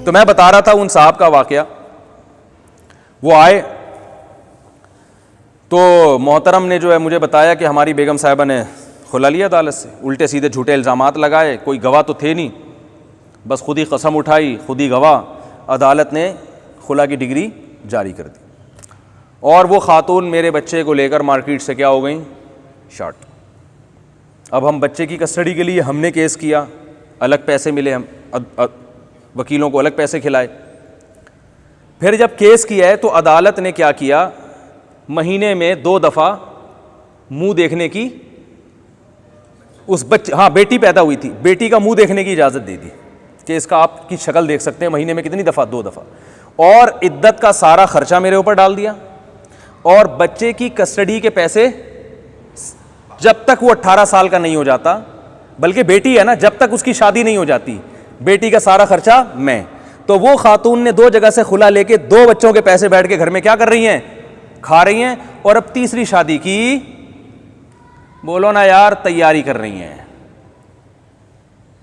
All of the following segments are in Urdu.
تو میں بتا رہا تھا ان صاحب کا واقعہ. وہ آئے تو محترم نے جو ہے مجھے بتایا کہ ہماری بیگم صاحبہ نے کھلا لیا عدالت سے, الٹے سیدھے جھوٹے الزامات لگائے, کوئی گواہ تو تھے نہیں, بس خود ہی قسم اٹھائی, خود ہی گواہ. عدالت نے خلا کی ڈگری جاری کر دی, اور وہ خاتون میرے بچے کو لے کر مارکیٹ سے کیا ہو گئیں, شارٹ. اب ہم بچے کی کسٹڈی کے لیے ہم نے کیس کیا, الگ پیسے ملے, ہم وکیلوں کو الگ پیسے کھلائے. پھر جب کیس کیا ہے تو عدالت نے کیا کیا, مہینے میں 2 دفعہ منہ دیکھنے کی اس بچے, ہاں بیٹی پیدا ہوئی تھی, بیٹی کا منہ دیکھنے کی اجازت دے دی کہ اس کا آپ کی شکل دیکھ سکتے ہیں مہینے میں کتنی دفعہ, 2 دفعہ. اور عدت کا سارا خرچہ میرے اوپر ڈال دیا, اور بچے کی کسٹڈی کے پیسے جب تک وہ 18 سال کا نہیں ہو جاتا, بلکہ بیٹی ہے نا, جب تک اس کی شادی نہیں ہو جاتی, بیٹی کا سارا خرچہ میں. تو وہ خاتون نے 2 جگہ سے خلا لے کے 2 بچوں کے پیسے بیٹھ کے گھر میں کیا کر رہی ہیں, کھا رہی ہیں, اور اب تیسری شادی کی, بولو نا یار, تیاری کر رہی ہیں.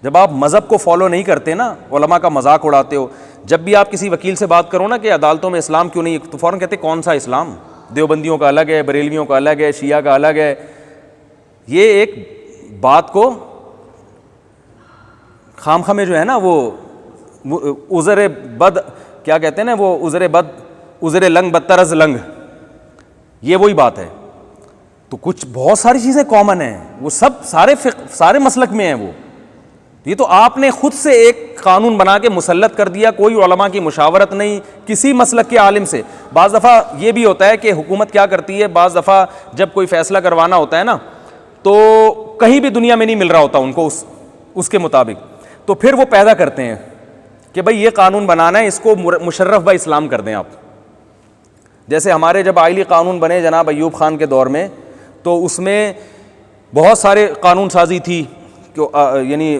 جب آپ مذہب کو فالو نہیں کرتے نا, علماء کا مذاق اڑاتے ہو, جب بھی آپ کسی وکیل سے بات کرو نا کہ عدالتوں میں اسلام کیوں نہیں, تو فوراً کہتے کون سا اسلام, دیوبندیوں کا الگ ہے, بریلویوں کا الگ ہے, شیعہ کا الگ ہے. یہ ایک بات کو خام خامے جو ہے نا, وہ عذر بد کیا کہتے ہیں نا, وہ عذر بد, عذر لنگ بدتر از لنگ, یہ وہی بات ہے. تو کچھ بہت ساری چیزیں کامن ہیں, وہ سب سارے مسلک میں ہیں. وہ یہ تو آپ نے خود سے ایک قانون بنا کے مسلط کر دیا, کوئی علماء کی مشاورت نہیں, کسی مسلک کے عالم سے. بعض دفعہ یہ بھی ہوتا ہے کہ حکومت کیا کرتی ہے, بعض دفعہ جب کوئی فیصلہ کروانا ہوتا ہے نا, تو کہیں بھی دنیا میں نہیں مل رہا ہوتا ان کو اس کے مطابق, تو پھر وہ پیدا کرتے ہیں کہ بھئی یہ قانون بنانا ہے, اس کو مشرف با اسلام کر دیں آپ. جیسے ہمارے جب آئلی قانون بنے جناب ایوب خان کے دور میں, تو اس میں بہت سارے قانون سازی تھی, یعنی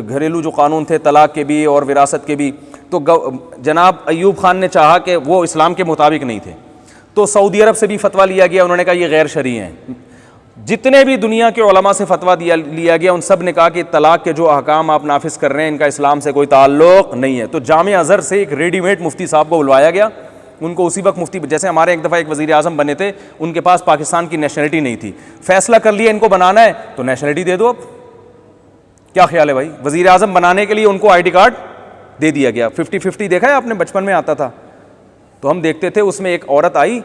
گھریلو جو قانون تھے طلاق کے بھی اور وراثت کے بھی, تو جناب ایوب خان نے چاہا کہ وہ اسلام کے مطابق نہیں تھے, تو سعودی عرب سے بھی فتویٰ لیا گیا, انہوں نے کہا یہ غیر شرعی ہیں. جتنے بھی دنیا کے علماء سے فتویٰ لیا گیا, ان سب نے کہا کہ طلاق کے جو احکام آپ نافذ کر رہے ہیں ان کا اسلام سے کوئی تعلق نہیں ہے. تو جامعہ ازہر سے ایک ریڈی میڈ مفتی صاحب کو بلوایا گیا, ان کو اسی وقت مفتی, جیسے ہمارے ایک دفعہ ایک وزیر اعظم بنے تھے, ان کے پاس پاکستان کی نیشنلٹی نہیں تھی, فیصلہ کر لیا ان کو بنانا ہے تو نیشنلٹی دے دو. اب کیا خیال ہے بھائی, وزیر اعظم بنانے کے لیے ان کو ID کارڈ دے دیا گیا. 50-50 دیکھا ہے آپ نے, بچپن میں آتا تھا تو ہم دیکھتے تھے, اس میں ایک عورت آئی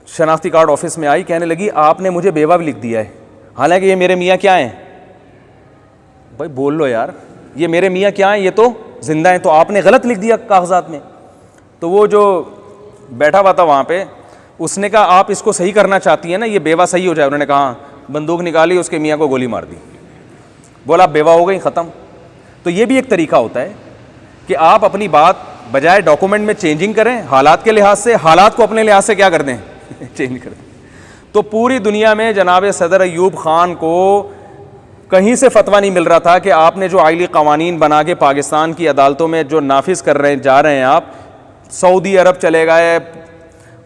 شناختی کارڈ آفس میں آئی, کہنے لگی آپ نے مجھے بیوہ بھی لکھ دیا ہے, حالانکہ یہ میرے میاں کیا ہیں. بھائی بول لو یار, یہ میرے میاں کیا ہیں, یہ تو زندہ ہیں, تو آپ نے غلط لکھ دیا کاغذات میں. تو وہ جو بیٹھا ہوا تھا وہاں پہ, اس نے کہا آپ اس کو صحیح کرنا چاہتی ہیں نا, یہ بیوہ صحیح ہو جائے. انہوں نے کہا, بندوق نکالی, اس کے میاں کو گولی مار دی, بولا بیوہ ہو گئی, ختم. تو یہ بھی ایک طریقہ ہوتا ہے کہ آپ اپنی بات بجائے ڈاکومنٹ میں چینجنگ کریں, حالات کے لحاظ سے, حالات کو اپنے لحاظ سے کیا کر دیں, چینج کر دیں. تو پوری دنیا میں جناب صدر ایوب خان کو کہیں سے فتویٰ نہیں مل رہا تھا کہ آپ نے جو آئلی قوانین بنا کے پاکستان کی عدالتوں میں جو نافذ جا رہے ہیں آپ, سعودی عرب چلے گئے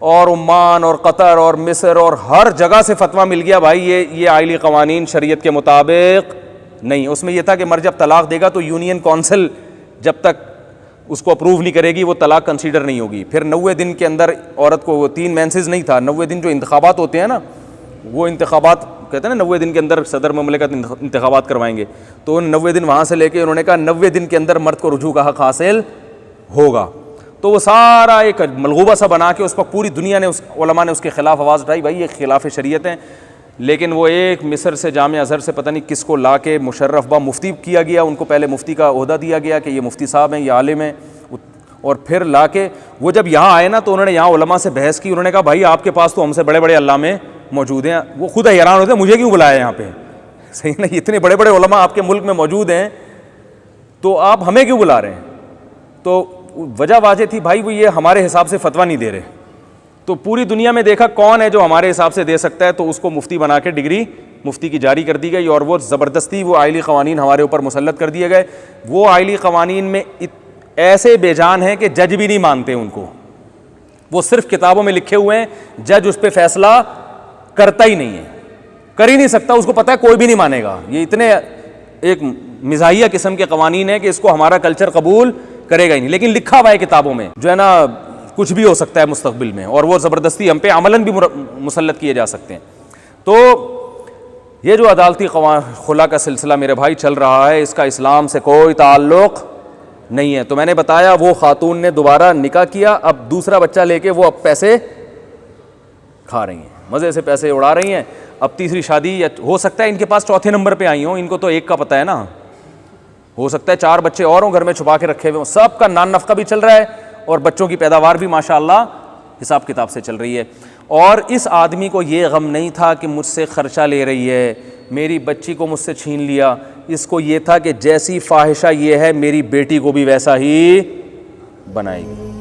اور عمان اور قطر اور مصر اور ہر جگہ سے فتویٰ مل گیا, بھائی یہ آئلی قوانین شریعت کے مطابق نہیں. اس میں یہ تھا کہ مرد جب طلاق دے گا تو یونین کونسل جب تک اس کو اپروو نہیں کرے گی وہ طلاق کنسیڈر نہیں ہوگی. پھر 90 دن کے اندر عورت کو, وہ 3 مینسز نہیں تھا, 90 دن جو انتخابات ہوتے ہیں نا, وہ انتخابات کہتے ہیں نا 90 دن کے اندر صدر مملکت انتخابات کروائیں گے, تو 90 دن وہاں سے لے کے انہوں نے کہا 90 دن کے اندر مرد کو رجوع کا حق حاصل ہوگا. تو وہ سارا ایک ملغوبہ سا بنا کے اس پر پوری دنیا نے, علماء نے اس کے خلاف آواز اٹھائی, بھائی یہ خلاف شریعت ہیں. لیکن وہ ایک مصر سے, جامعہ ازہر سے پتہ نہیں کس کو لا کے مشرف با مفتی کیا گیا, ان کو پہلے مفتی کا عہدہ دیا گیا کہ یہ مفتی صاحب ہیں, یہ عالم ہیں, اور پھر لا کے وہ جب یہاں آئے نا تو انہوں نے یہاں علماء سے بحث کی. انہوں نے کہا بھائی آپ کے پاس تو ہم سے بڑے بڑے علامے موجود ہیں. وہ خود حیران ہوتے ہیں, مجھے کیوں بلایا یہاں پہ, صحیح نا, اتنے بڑے بڑے علماء آپ کے ملک میں موجود ہیں تو آپ ہمیں کیوں بلا رہے ہیں. تو وجہ واضح تھی, بھائی وہ یہ ہمارے حساب سے فتویٰ نہیں دے رہے. تو پوری دنیا میں دیکھا کون ہے جو ہمارے حساب سے دے سکتا ہے, تو اس کو مفتی بنا کے ڈگری مفتی کی جاری کر دی گئی, اور وہ زبردستی وہ آئلی قوانین ہمارے اوپر مسلط کر دیے گئے. وہ آئلی قوانین میں ایسے بے جان ہیں کہ جج بھی نہیں مانتے ان کو, وہ صرف کتابوں میں لکھے ہوئے ہیں, جج اس پہ فیصلہ کرتا ہی نہیں ہے, کر ہی نہیں سکتا, اس کو پتہ ہے کوئی بھی نہیں مانے گا. یہ اتنے ایک مزاحیہ قسم کے قوانین ہیں کہ اس کو ہمارا کلچر قبول کرے گا ہی نہیں. لیکن لکھا ہوا ہے کتابوں میں جو ہے نا کچھ بھی ہو سکتا ہے مستقبل میں, اور وہ زبردستی ہم پہ عملاً بھی مسلط کیے جا سکتے ہیں. تو یہ جو عدالتی خلا کا سلسلہ میرے بھائی چل رہا ہے, اس کا اسلام سے کوئی تعلق نہیں ہے. تو میں نے بتایا وہ خاتون نے دوبارہ نکاح کیا, اب دوسرا بچہ لے کے وہ اب پیسے کھا رہی ہیں, مزے سے پیسے اڑا رہی ہیں. اب تیسری شادی, یا ہو سکتا ہے ان کے پاس چوتھے نمبر پہ آئی ہوں, ان کو تو ایک کا پتہ ہے نا, ہو سکتا ہے 4 بچے اور ہوں گھر میں چھپا کے رکھے ہوئے ہوں, سب کا نان نفقہ بھی چل رہا ہے اور بچوں کی پیداوار بھی ماشاءاللہ حساب کتاب سے چل رہی ہے. اور اس آدمی کو یہ غم نہیں تھا کہ مجھ سے خرچہ لے رہی ہے, میری بچی کو مجھ سے چھین لیا, اس کو یہ تھا کہ جیسی فاحشہ یہ ہے میری بیٹی کو بھی ویسا ہی بنائے گی.